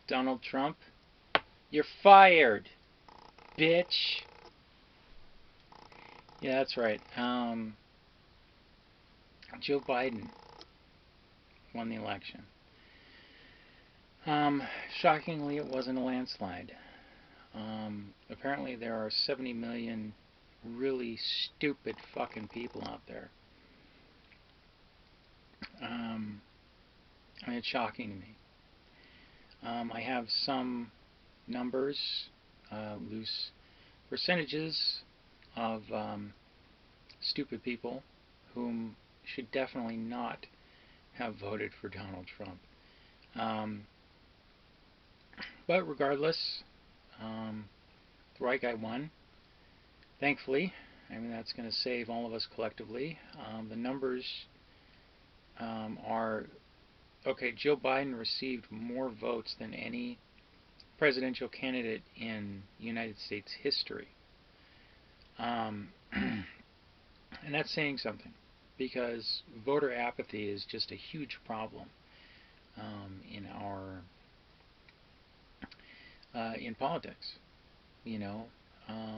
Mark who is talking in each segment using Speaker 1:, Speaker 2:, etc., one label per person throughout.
Speaker 1: Donald Trump, you're fired, bitch. Yeah, that's right. Joe Biden won the election. Um, Shockingly, it wasn't a landslide. Apparently, there are 70 million really stupid fucking people out there. Um, it's shocking to me. I have some numbers, loose percentages of stupid people whom should definitely not have voted for Donald Trump. Um, but regardless, um, the right guy won. Thankfully, I mean that's going to save all of us collectively. The numbers are okay. Joe Biden received more votes than any presidential candidate in United States history. Um, and that's saying something because voter apathy is just a huge problem in our in politics. You know,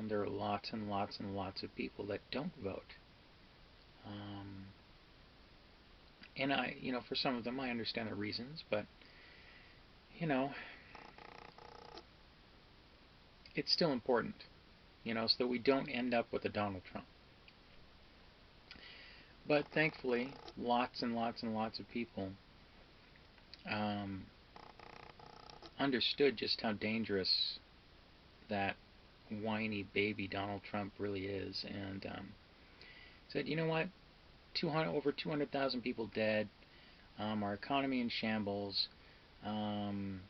Speaker 1: there are lots and lots and lots of people that don't vote, um, and for some of them, I understand the reasons, but you know, it's still important, so that we don't end up with a Donald Trump. But thankfully, lots and lots and lots of people um, understood just how dangerous that whiny baby Donald Trump really is, and said, you know what, over 200,000 people dead, our economy in shambles, um,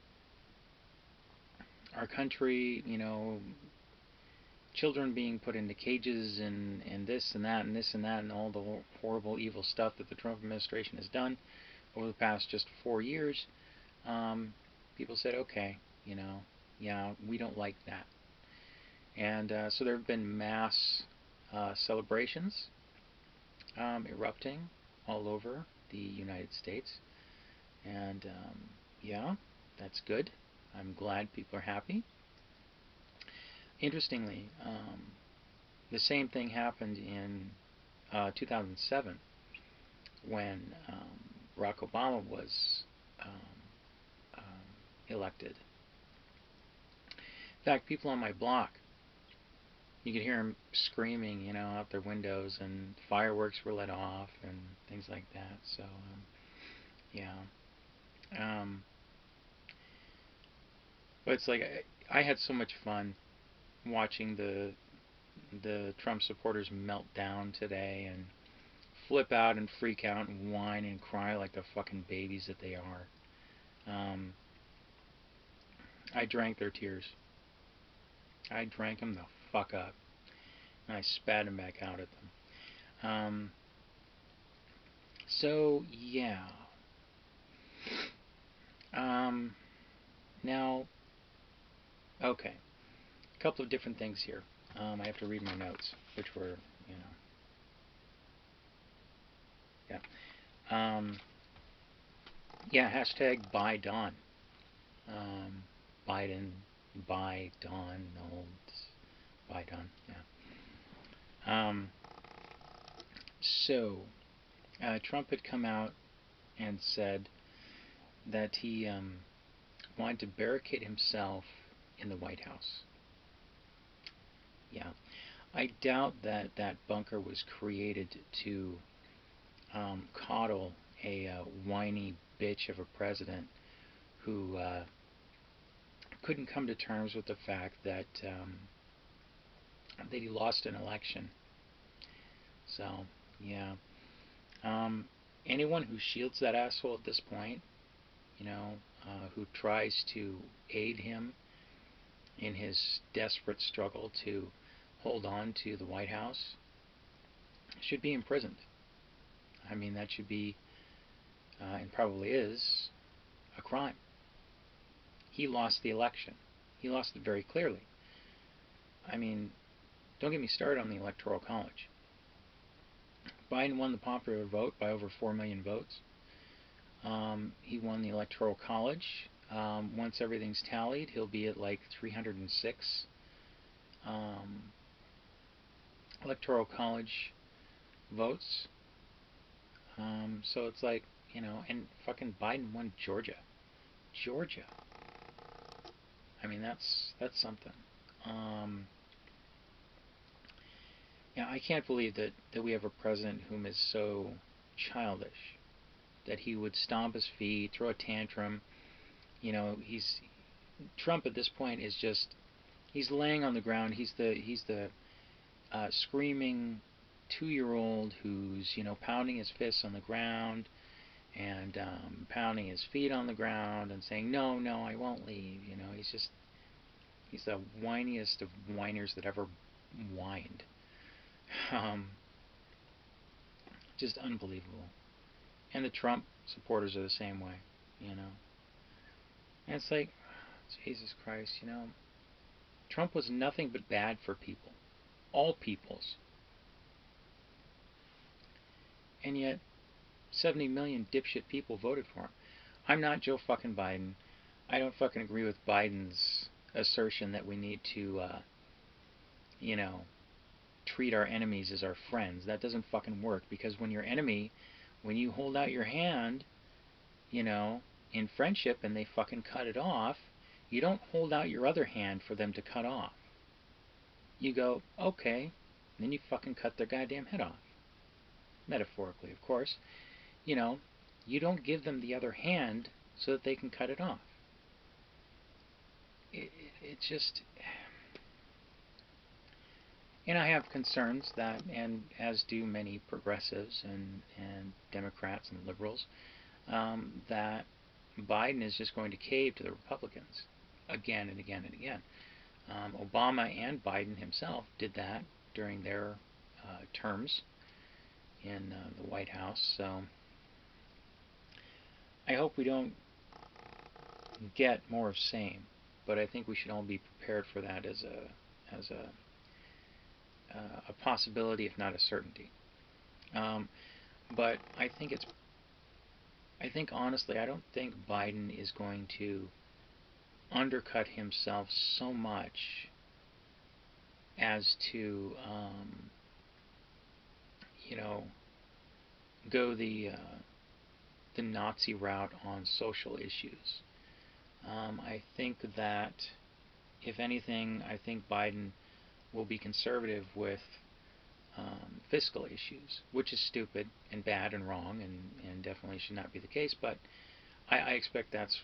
Speaker 1: our country, children being put into cages and this and that and this and that and all the horrible, evil stuff that the Trump administration has done over the past just 4 years. People said, okay, yeah, we don't like that. And so there have been mass celebrations erupting all over the United States. And yeah, that's good. I'm glad people are happy. Interestingly, the same thing happened in 2007 when Barack Obama was elected. In fact, people on my block, you could hear them screaming, out their windows, and fireworks were let off and things like that. So, yeah. Um, but it's like I had so much fun watching the Trump supporters melt down today and flip out and freak out and whine and cry like the fucking babies that they are. I drank their tears. I drank them the fuck up, and I spat them back out at them. So yeah. Um, Now, okay, a couple of different things here. I have to read my notes, which were, you know, yeah. Yeah, hashtag buy Don. Biden, buy Don, no, buy Don, yeah. So, Trump had come out and said that he wanted to barricade himself in the White House. Yeah, I doubt that that bunker was created to coddle a whiny bitch of a president who couldn't come to terms with the fact that he lost an election. So, yeah. Um, Anyone who shields that asshole at this point, who tries to aid him in his desperate struggle to hold on to the White House, should be imprisoned. I mean, that should be, and probably is, a crime. He lost the election. He lost it very clearly. I mean, don't get me started on the Electoral College. Biden won the popular vote by over 4 million votes. He won the Electoral College Once everything's tallied, he'll be at like 306 um, electoral college votes. So it's like, and fucking Biden won Georgia. Georgia. I mean, that's something. Um, yeah, I can't believe that we have a president whom is so childish that he would stomp his feet, throw a tantrum. He's Trump at this point is just he's laying on the ground. He's the screaming 2-year-old who's pounding his fists on the ground and pounding his feet on the ground and saying no, no, I won't leave. He's the whiniest of whiners that ever whined. Um, just unbelievable. And the Trump supporters are the same way. You know. And it's like, Jesus Christ, Trump was nothing but bad for people. All peoples. And yet, 70 million dipshit people voted for him. I'm not Joe fucking Biden. I don't fucking agree with Biden's assertion that we need to, you know, treat our enemies as our friends. That doesn't fucking work, because when your enemy, when you hold out your hand, in friendship and they fucking cut it off, you don't hold out your other hand for them to cut off. You go, okay, and then you fucking cut their goddamn head off. Metaphorically, of course. You don't give them the other hand so that they can cut it off. It's just, and I have concerns that, and as do many progressives and Democrats and liberals, that Biden is just going to cave to the Republicans again and again and again. Obama and Biden himself did that during their terms in the White House. So I hope we don't get more of same, but I think we should all be prepared for that as a possibility, if not a certainty. But I think honestly, I don't think Biden is going to undercut himself so much as to, go the Nazi route on social issues. I think that, if anything, I think Biden will be conservative with fiscal issues, which is stupid and bad and wrong and definitely should not be the case, but I expect that's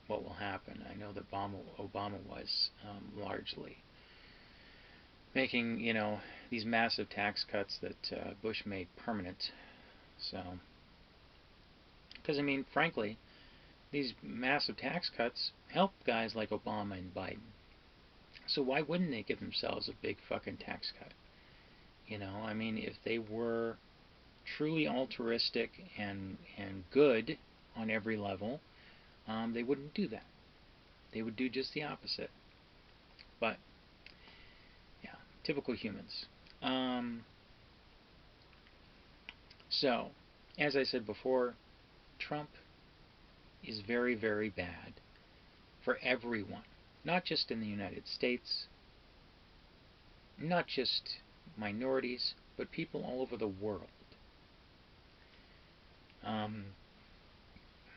Speaker 1: what will happen. I know that Obama was largely making, these massive tax cuts that Bush made permanent. So, because I mean, frankly, these massive tax cuts help guys like Obama and Biden. So why wouldn't they give themselves a big fucking tax cut? I mean, if they were truly altruistic and good on every level, they wouldn't do that. They would do just the opposite. But yeah, typical humans. So, as I said before, Trump is very, very bad for everyone, not just in the United States, not just minorities, but people all over the world.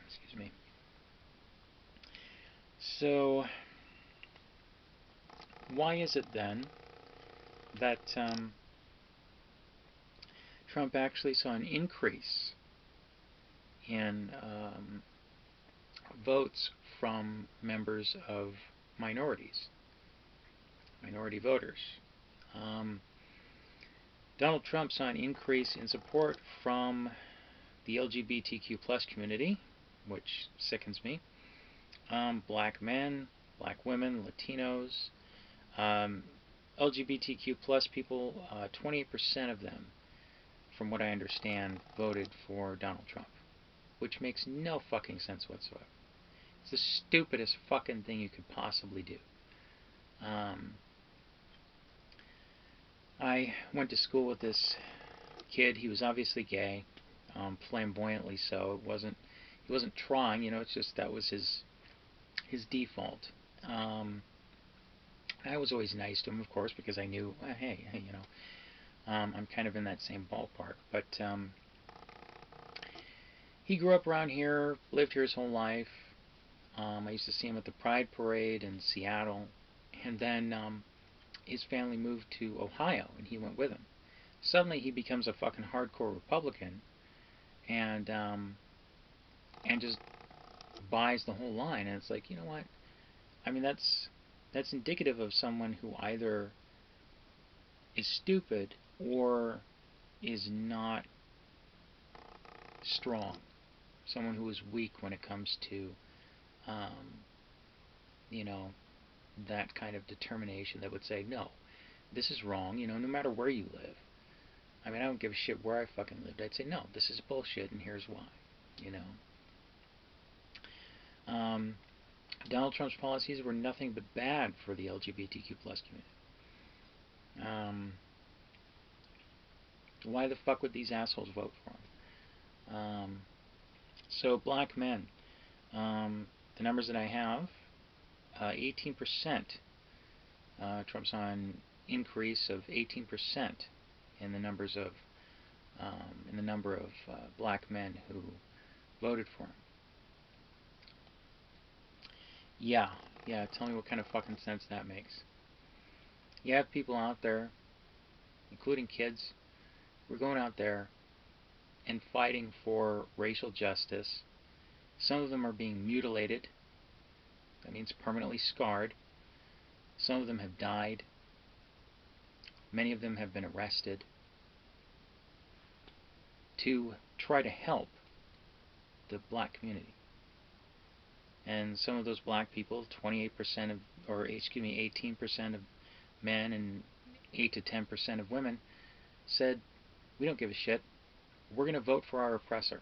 Speaker 1: Excuse me. So, why is it then that Trump actually saw an increase in votes from members of minorities, minority voters? Donald Trump saw an increase in support from the LGBTQ plus community, which sickens me. Black men, black women, Latinos, LGBTQ plus people, 28% of them, from what I understand, voted for Donald Trump, which makes no fucking sense whatsoever. It's the stupidest fucking thing you could possibly do. I went to school with this kid. He was obviously gay, flamboyantly so. He wasn't trying, it's just that was his his default. Um, I was always nice to him, of course, because I knew, hey, you know, I'm kind of in that same ballpark. But he grew up around here, lived here his whole life. I used to see him at the Pride Parade in Seattle, and then his family moved to Ohio, and he went with them. Suddenly, he becomes a fucking hardcore Republican, and just buys the whole line. And it's like, you know what? I mean, that's indicative of someone who either is stupid or is not strong. Someone who is weak when it comes to, um, you know, that kind of determination that would say, no, this is wrong, you know, no matter where you live. I mean, I don't give a shit where I fucking lived. I'd say, no, this is bullshit, and here's why, you know. Donald Trump's policies were nothing but bad for the LGBTQ plus community. Why the fuck would these assholes vote for him? So black men, the numbers that I have, 18%. Trump's on increase of 18% in the numbers of in the number of black men who voted for him. Yeah, tell me what kind of fucking sense that makes. You have people out there, including kids, who are going out there and fighting for racial justice. Some of them are being mutilated. That means permanently scarred. Some of them have died. Many of them have been arrested to try to help the black community. And some of those black people, 28% of, or excuse me, 18% of men and 8 to 10% of women, said, we don't give a shit. We're going to vote for our oppressor.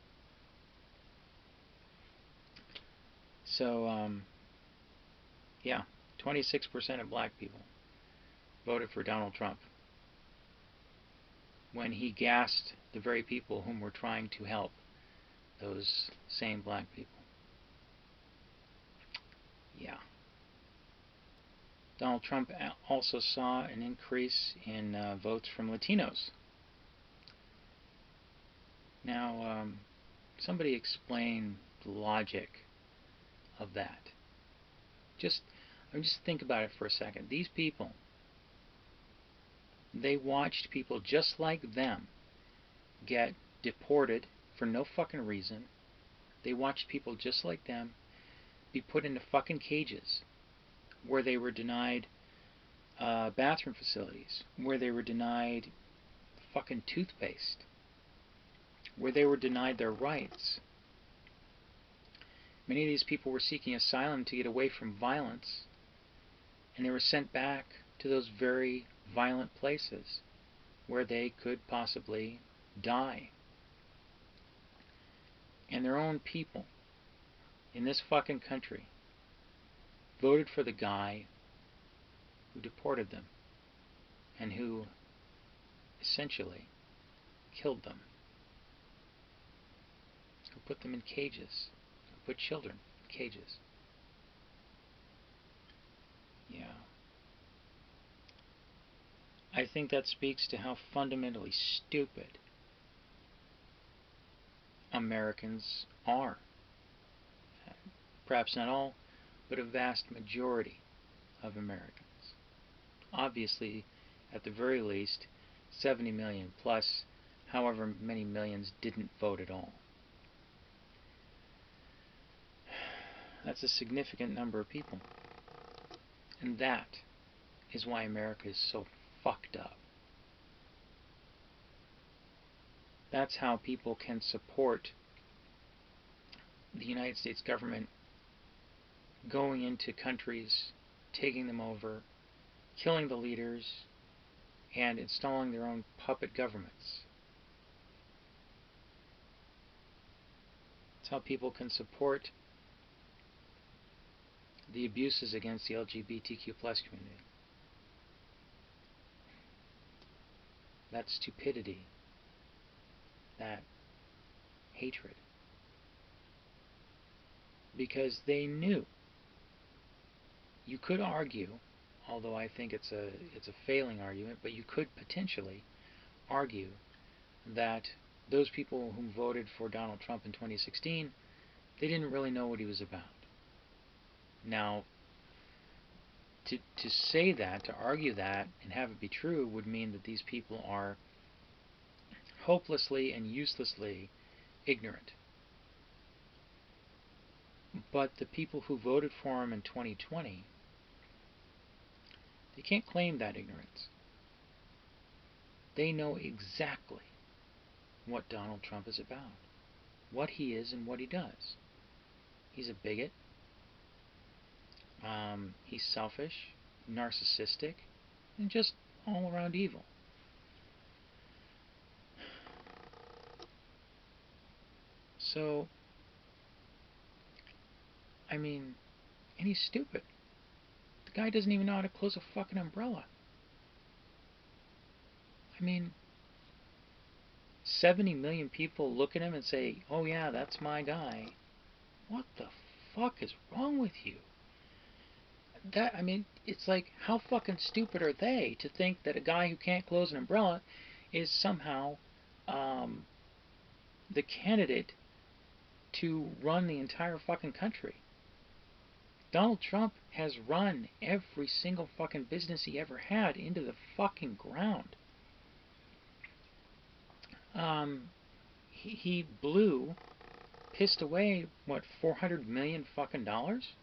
Speaker 1: So, yeah, 26% of black people voted for Donald Trump when he gassed the very people whom we're trying to help, those same black people. Yeah. Donald Trump also saw an increase in votes from Latinos. Now, somebody explain the logic of that. Just think about it for a second. These people, they watched people just like them get deported for no fucking reason. They watched people just like them be put into fucking cages where they were denied bathroom facilities, where they were denied fucking toothpaste, where they were denied their rights. Many of these people were seeking asylum to get away from violence, and they were sent back to those very violent places where they could possibly die. And their own people in this fucking country voted for the guy who deported them and who essentially killed them, who put them in cages, who put children in cages. Yeah. I think that speaks to how fundamentally stupid Americans are. Perhaps not all, but a vast majority of Americans. Obviously, at the very least, 70 million plus, however many millions didn't vote at all. That's a significant number of people. And that is why America is so fucked up. That's how people can support the United States government going into countries, taking them over, killing the leaders, and installing their own puppet governments. It's how people can support the abuses against the LGBTQ plus community. That stupidity, that hatred. Because they knew you could argue, although I think it's a failing argument, but you could potentially argue that those people who voted for Donald Trump in 2016, they didn't really know what he was about. Now, to say that, to argue that, and have it be true would mean that these people are hopelessly and uselessly ignorant. But the people who voted for him in 2020, they can't claim that ignorance. They know exactly what Donald Trump is about, what he is and what he does. He's a bigot. He's selfish, narcissistic, and just all around evil. So, I mean, and he's stupid. The guy doesn't even know how to close a fucking umbrella. I mean, 70 million people look at him and say, oh yeah, that's my guy. What the fuck is wrong with you? I mean, it's like, how fucking stupid are they to think that a guy who can't close an umbrella is somehow the candidate to run the entire fucking country? Donald Trump has run every single fucking business he ever had into the fucking ground. He pissed away, what, 400 million fucking dollars?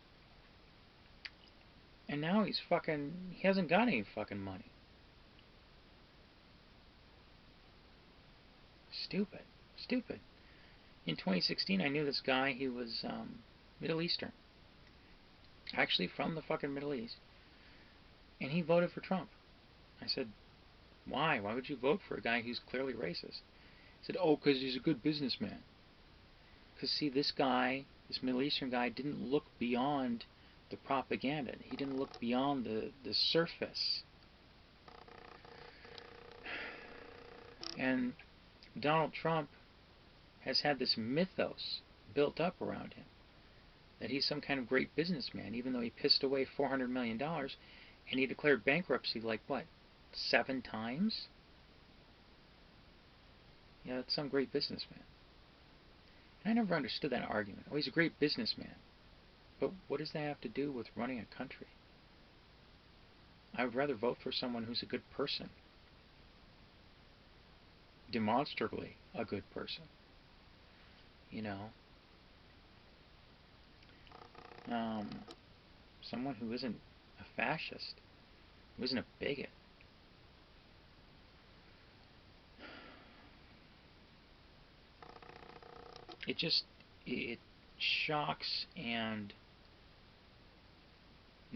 Speaker 1: And now he hasn't got any fucking money. Stupid. Stupid. In 2016, I knew this guy. He was Middle Eastern. Actually from the fucking Middle East. And he voted for Trump. I said, why? Why would you vote for a guy who's clearly racist? He said, oh, because he's a good businessman. Because, see, this guy, this Middle Eastern guy, didn't look beyond the propaganda. He didn't look beyond the surface. And Donald Trump has had this mythos built up around him that he's some kind of great businessman, even though he pissed away $400 million and he declared bankruptcy like, what, 7 times? Yeah, that's some great businessman. And I never understood that argument. Oh, he's a great businessman. But what does that have to do with running a country? I would rather vote for someone who's a good person. Demonstrably a good person. You know? Someone who isn't a fascist, who isn't a bigot. It shocks and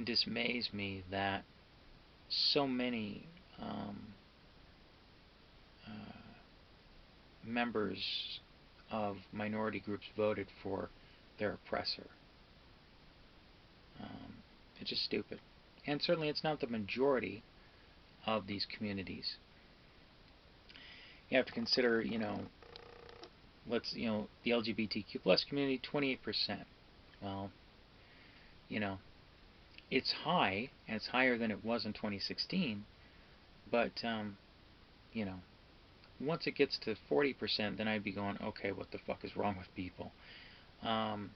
Speaker 1: dismays me that so many members of minority groups voted for their oppressor. It's just stupid. And certainly it's not the majority of these communities. You have to consider, the LGBTQ plus community, 28%. Well, it's high, and it's higher than it was in 2016, but, once it gets to 40%, then I'd be going, okay, what the fuck is wrong with people? And,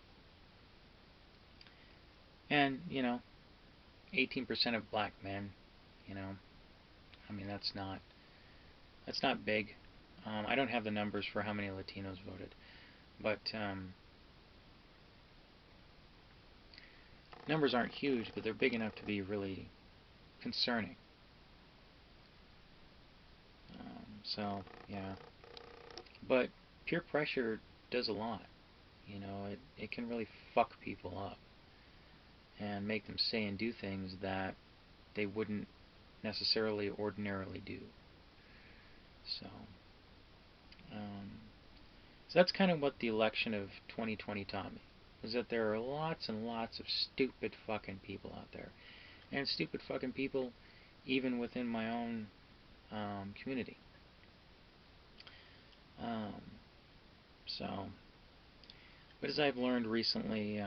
Speaker 1: 18% of black men, I mean, that's not big. I don't have the numbers for how many Latinos voted, but numbers aren't huge, but they're big enough to be really concerning. So, yeah. But peer pressure does a lot. It can really fuck people up and make them say and do things that they wouldn't necessarily ordinarily do. So, so that's kind of what the election of 2020 taught me, was that there are lots and lots of stupid fucking people out there. And stupid fucking people even within my own community. But as I've learned recently,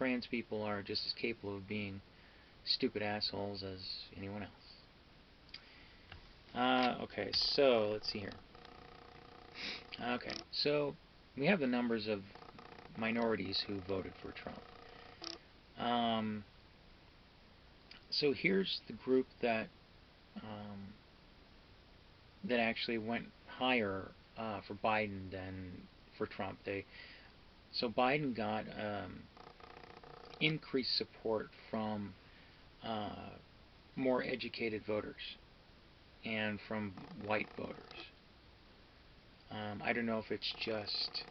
Speaker 1: trans people are just as capable of being stupid assholes as anyone else. Okay, so let's see here. Okay, so we have the numbers of minorities who voted for Trump. So here's the group that that actually went higher for Biden than for Trump. So Biden got increased support from more educated voters and from white voters. I don't know if it's just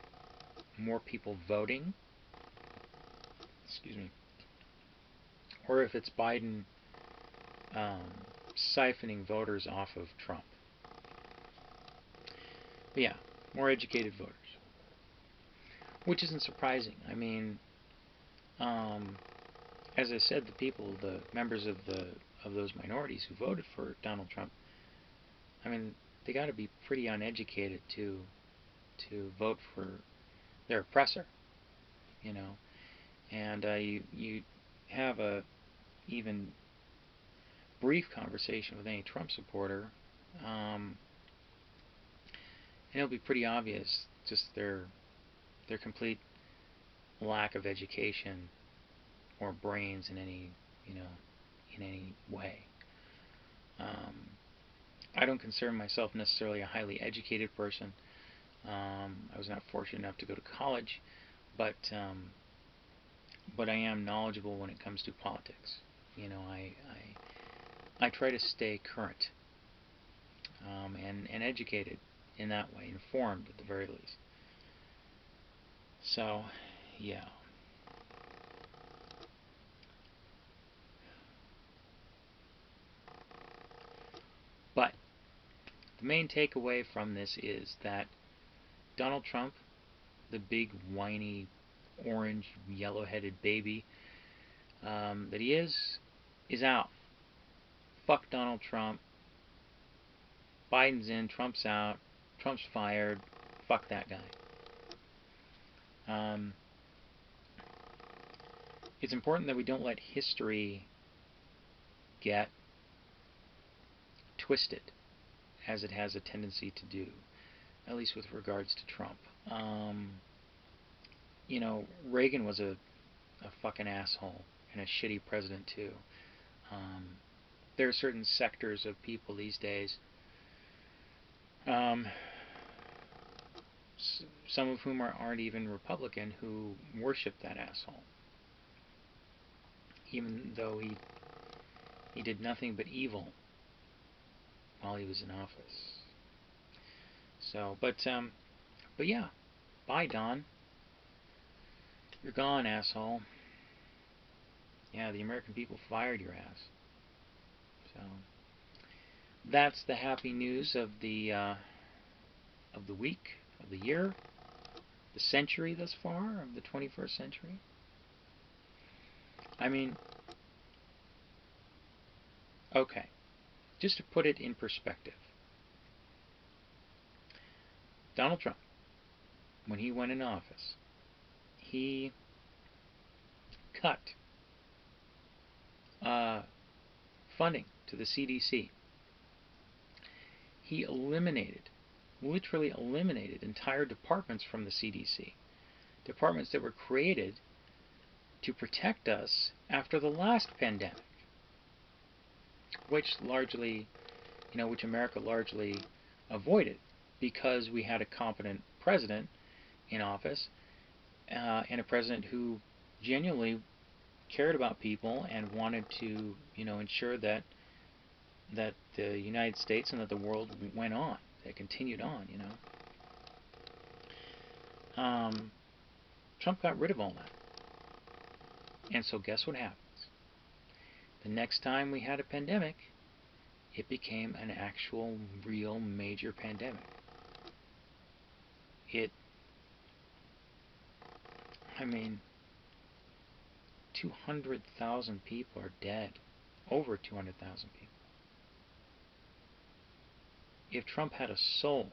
Speaker 1: more people voting, excuse me, or if it's Biden siphoning voters off of Trump. But yeah, more educated voters, which isn't surprising. I mean, as I said, the members of those minorities who voted for Donald Trump, I mean, they got to be pretty uneducated to vote for their oppressor, you know. And you have a even brief conversation with any Trump supporter, and it'll be pretty obvious just their complete lack of education or brains in any way. I don't consider myself necessarily a highly educated person. I was not fortunate enough to go to college, but I am knowledgeable when it comes to politics. You know, I try to stay current and educated in that way, informed at the very least. So, yeah. But the main takeaway from this is that Donald Trump, the big whiny orange yellow-headed baby that he is out. Fuck Donald Trump. Biden's in, Trump's out, Trump's fired. Fuck that guy. It's important that we don't let history get twisted, as it has a tendency to do, at least with regards to Trump. You know, Reagan was a fucking asshole and a shitty president too. There are certain sectors of people these days, some of whom aren't even Republican, who worship that asshole, even though he did nothing but evil while he was in office. So, but yeah, bye, Don. You're gone, asshole. Yeah, the American people fired your ass. So that's the happy news of the week, of the year, the century thus far, of the 21st century. I mean, okay, just to put it in perspective, Donald Trump, when he went in office, he cut funding to the CDC. He literally eliminated entire departments from the CDC. Departments that were created to protect us after the last pandemic, which America largely avoided because we had a competent president in office, and a president who genuinely cared about people and wanted to, ensure that the United States and that the world went on, that continued on, Trump got rid of all that. And so guess what happens? The next time we had a pandemic, it became an actual, real, major pandemic. 200,000 people are dead. Over 200,000 people. If Trump had a soul,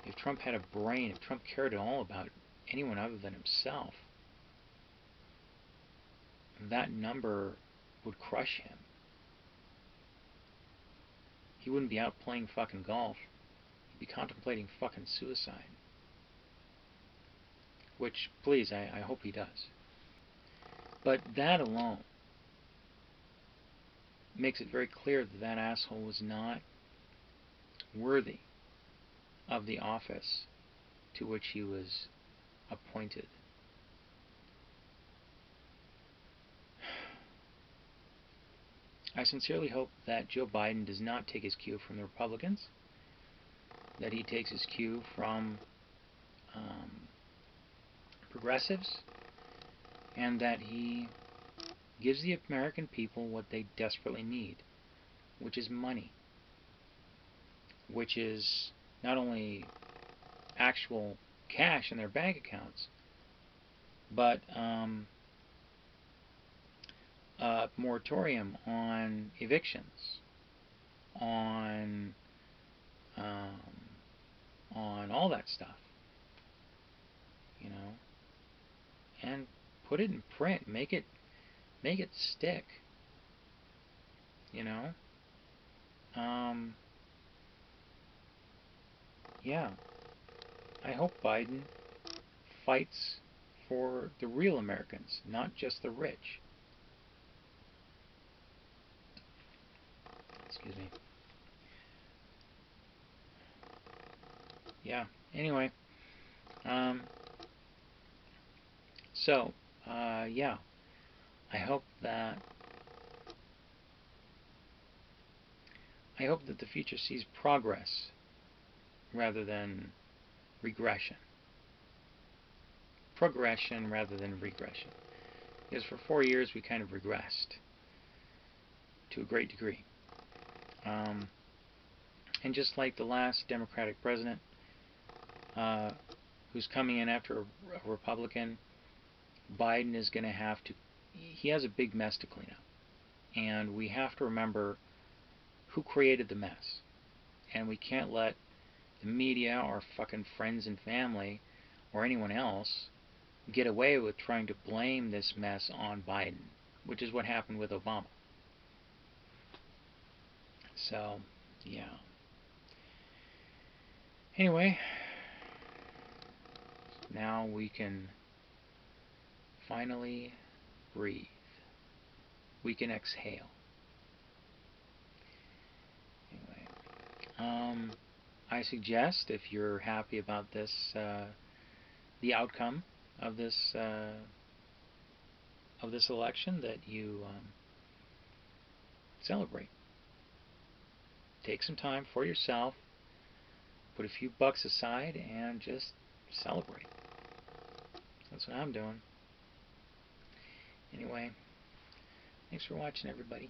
Speaker 1: if Trump had a brain, if Trump cared at all about anyone other than himself, that number would crush him. He wouldn't be out playing fucking golf. He'd be contemplating fucking suicide. Which, please, I hope he does. But that alone makes it very clear that that asshole was not worthy of the office to which he was appointed. I sincerely hope that Joe Biden does not take his cue from the Republicans, that he takes his cue from progressives, and that he gives the American people what they desperately need, which is money, which is not only actual cash in their bank accounts, but a moratorium on evictions, on all that stuff, you know, and put it in print, make it stick, you know. Yeah, I hope Biden fights for the real Americans, not just the rich. Excuse me. Yeah, anyway. Yeah, I hope that the future sees progress rather than regression. Progression rather than regression. Because for 4 years we kind of regressed to a great degree. And just like the last Democratic president, who's coming in after a Republican, Biden is going to have to, he has a big mess to clean up. And we have to remember who created the mess. And we can't let the media or fucking friends and family or anyone else get away with trying to blame this mess on Biden, which is what happened with Obama. So, yeah. Anyway, now we can finally breathe. We can exhale. Anyway, I suggest, if you're happy about this, the outcome of this election, that you celebrate. Take some time for yourself. Put a few bucks aside and just celebrate. That's what I'm doing. Anyway, thanks for watching, everybody.